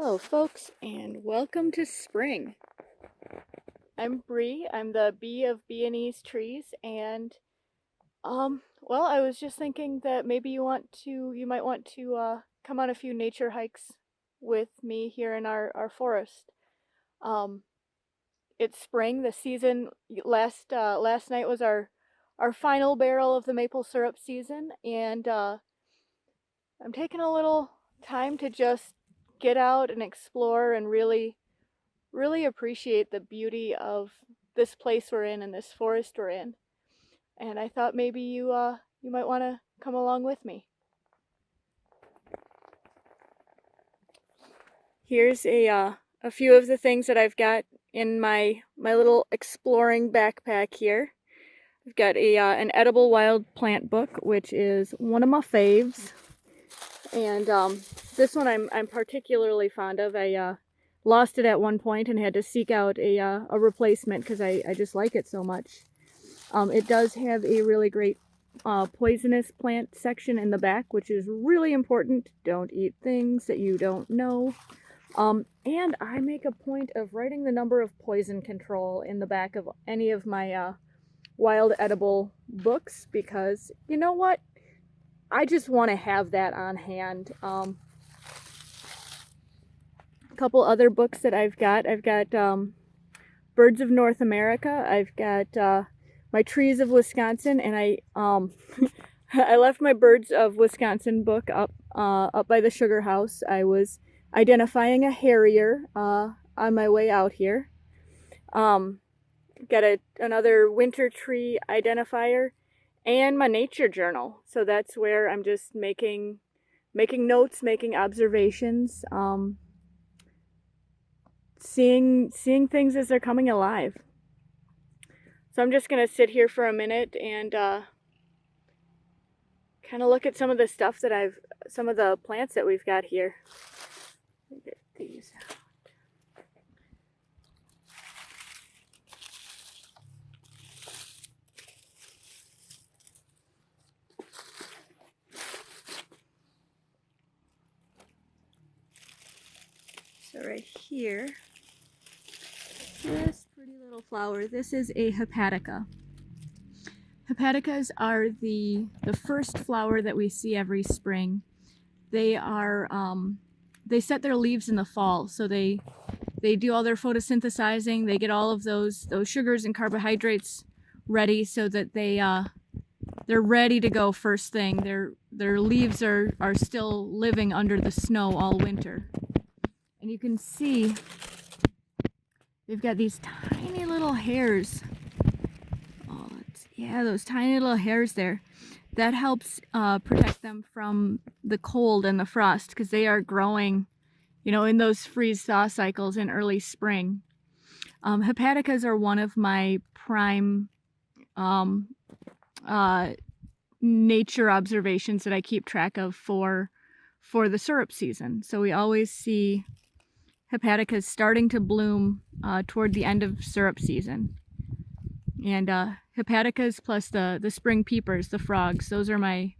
Hello folks, and welcome to spring. I'm Bree. I'm the bee of Beanese trees, and well, I was just thinking that maybe you might want to come on a few nature hikes with me here in our forest. Um, it's spring. The season last night was our final barrel of the maple syrup season, and I'm taking a little time to just get out and explore and really appreciate the beauty of this place we're in and this forest we're in. And I thought maybe you might want to come along with me. Here's a few of the things that I've got in my little exploring backpack here. I've got an edible wild plant book, which is one of my faves, and this one I'm particularly fond of. I lost it at one point and had to seek out a replacement because I just like it so much. It does have a really great poisonous plant section in the back, which is really important. Don't eat things that you don't know. And I make a point of writing the number of poison control in the back of any of my wild edible books because, you know what? I just want to have that on hand. A couple other books that I've got Birds of North America. I've got my Trees of Wisconsin, and I I left my Birds of Wisconsin book up by the sugar house. I was identifying a harrier on my way out here. Got another winter tree identifier and my nature journal. So that's where I'm just making notes, making observations, seeing things as they're coming alive. So I'm just gonna sit here for a minute and kind of look at some of the stuff that some of the plants that we've got here. Let me get these out. So right here, this pretty little flower, this is a Hepatica. Hepaticas are the first flower that we see every spring. They are they set their leaves in the fall, so they do all their photosynthesizing. They get all of those sugars and carbohydrates ready so that they're ready to go first thing. Their leaves are still living under the snow all winter. And you can see they've got these tiny little hairs. Oh, yeah, those tiny little hairs there. That helps protect them from the cold and the frost because they are growing, you know, in those freeze-thaw cycles in early spring. Hepaticas are one of my prime nature observations that I keep track of for the syrup season. So we always see Hepaticas starting to bloom toward the end of syrup season. And Hepaticas plus the spring peepers, the frogs, those are my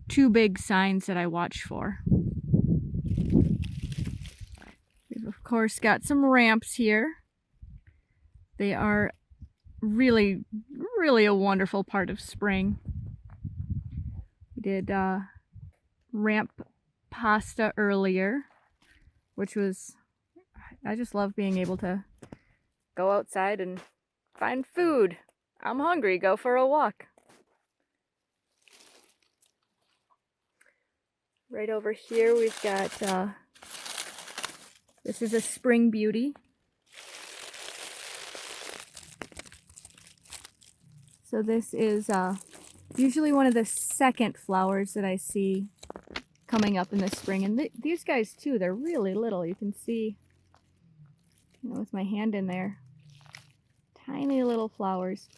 two big signs that I watch for. We've of course got some ramps here. They are really a wonderful part of spring. We did ramp pasta earlier, which was, I just love being able to go outside and find food. I'm hungry, go for a walk. Right over here we've got, this is a spring beauty. So this is usually one of the second flowers that I see coming up in the spring. And these guys too, they're really little. You can see, you know, with my hand in there. Tiny little flowers.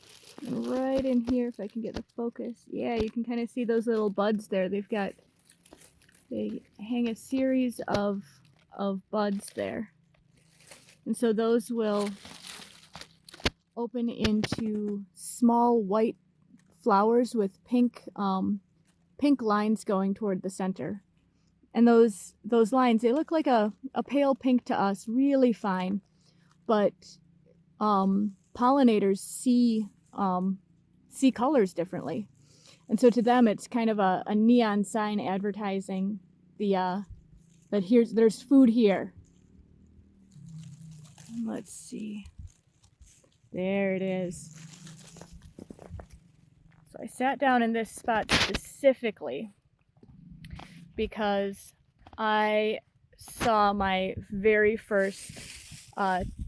And right in here, if I can get the focus, yeah, you can kind of see those little buds there. They hang a series of buds there. And so those will open into small white flowers with pink lines going toward the center. And those lines, they look like a pale pink to us, really fine. But pollinators see colors differently. And so to them, it's kind of a neon sign advertising the that there's food here. Let's see. There it is. So I sat down in this spot specifically because I saw my very first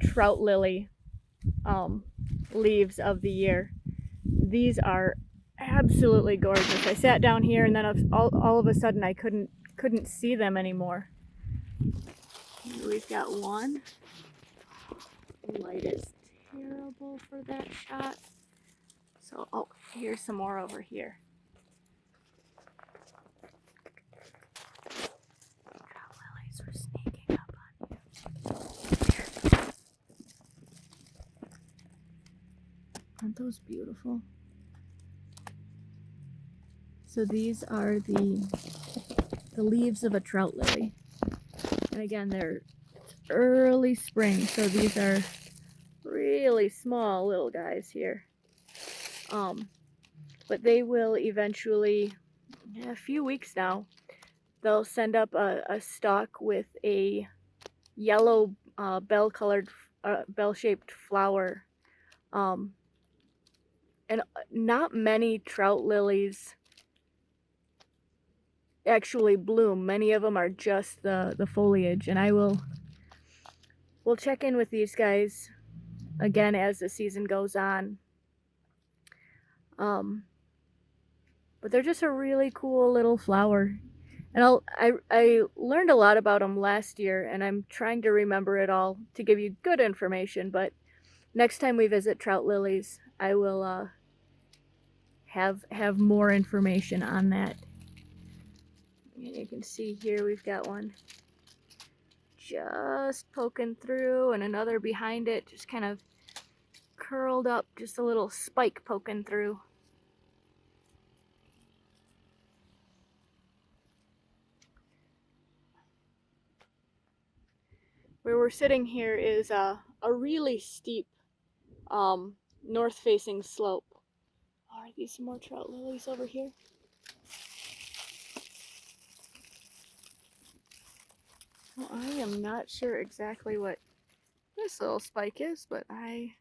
trout lily leaves of the year. These are absolutely gorgeous. I sat down here and then all of a sudden I couldn't see them anymore. Here we've got one. The light is terrible for that shot. So, oh, here's some more over here. Trout lilies are sneaking up on you. Aren't those beautiful? So these are the leaves of a trout lily. And again, it's early spring, so these are really small little guys here. But they will eventually, in a few weeks now, they'll send up a stalk with a yellow bell-shaped flower. And not many trout lilies actually bloom. Many of them are just the foliage, and we'll check in with these guys again as the season goes on. But they're just a really cool little flower. And I learned a lot about them last year, and I'm trying to remember it all to give you good information. But next time we visit trout lilies, I will have more information on that. And you can see here we've got one just poking through, and another behind it, just kind of curled up, just a little spike poking through. Where we're sitting here is a really steep north-facing slope. Oh, are these some more trout lilies over here? Well, I am not sure exactly what this little spike is, but I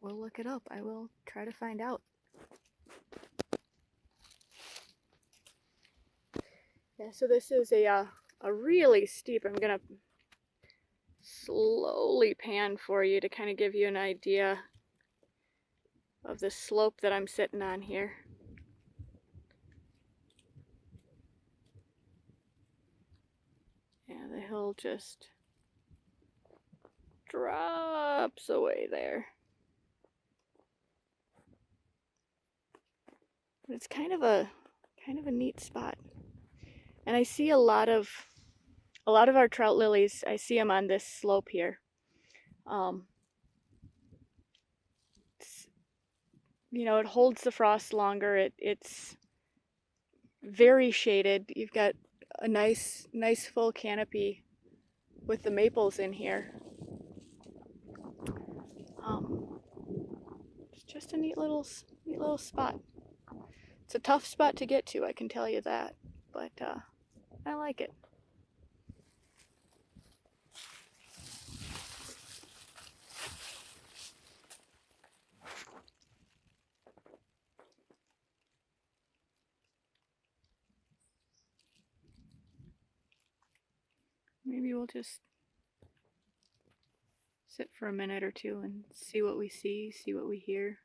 will look it up. I will try to find out. Yeah, so this is a really steep. I'm gonna slowly pan for you to kind of give you an idea of the slope that I'm sitting on here. Yeah, the hill just drops away there. But it's kind of a neat spot. And I see a lot of our trout lilies, I see them on this slope here. You know, it holds the frost longer. It's very shaded. You've got a nice full canopy with the maples in here. It's just a neat little spot. It's a tough spot to get to, I can tell you that, but I like it. Maybe we'll just sit for a minute or two and see what we see what we hear.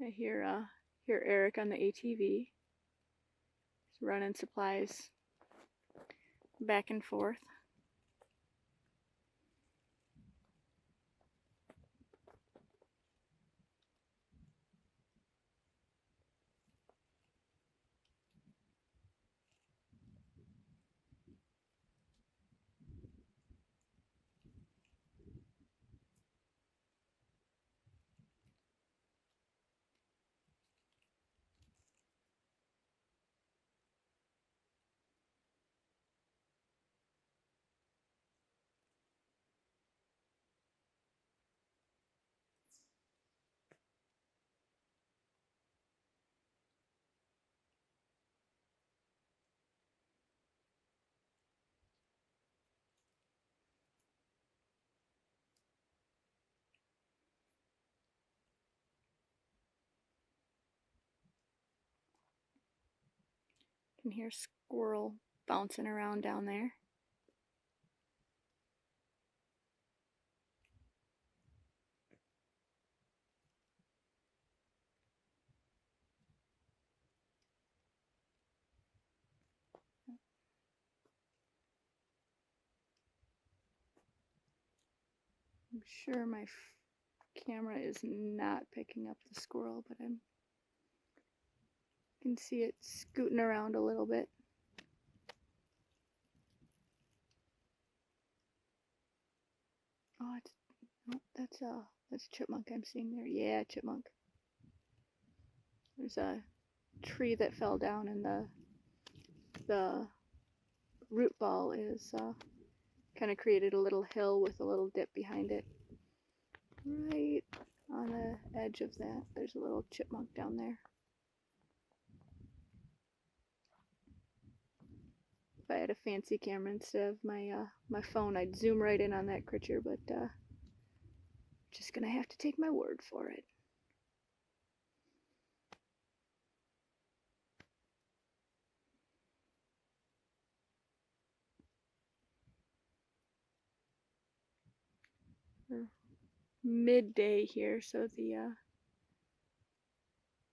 I hear Eric on the ATV. He's running supplies back and forth. You can hear a squirrel bouncing around down there. I'm sure my camera is not picking up the squirrel, but I can see it scooting around a little bit. Oh, that's a chipmunk I'm seeing there. Yeah, chipmunk. There's a tree that fell down, and the root ball is kind of created a little hill with a little dip behind it. Right on the edge of that, there's a little chipmunk down there. If I had a fancy camera instead of my phone, I'd zoom right in on that creature, but just gonna have to take my word for it. We're midday here, so the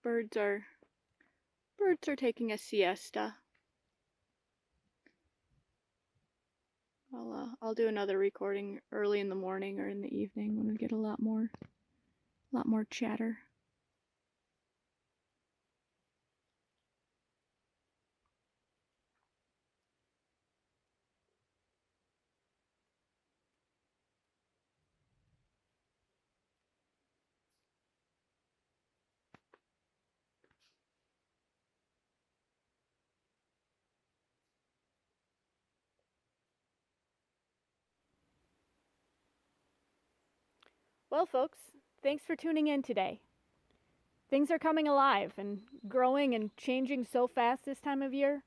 birds are taking a siesta. I'll do another recording early in the morning or in the evening when we get a lot more chatter. Well, folks, thanks for tuning in today. Things are coming alive and growing and changing so fast this time of year.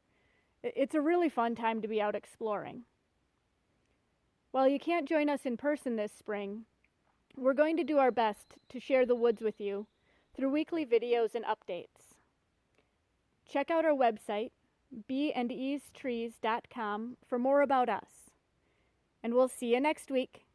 It's a really fun time to be out exploring. While you can't join us in person this spring, we're going to do our best to share the woods with you through weekly videos and updates. Check out our website, beandeasetrees.com, for more about us. And we'll see you next week.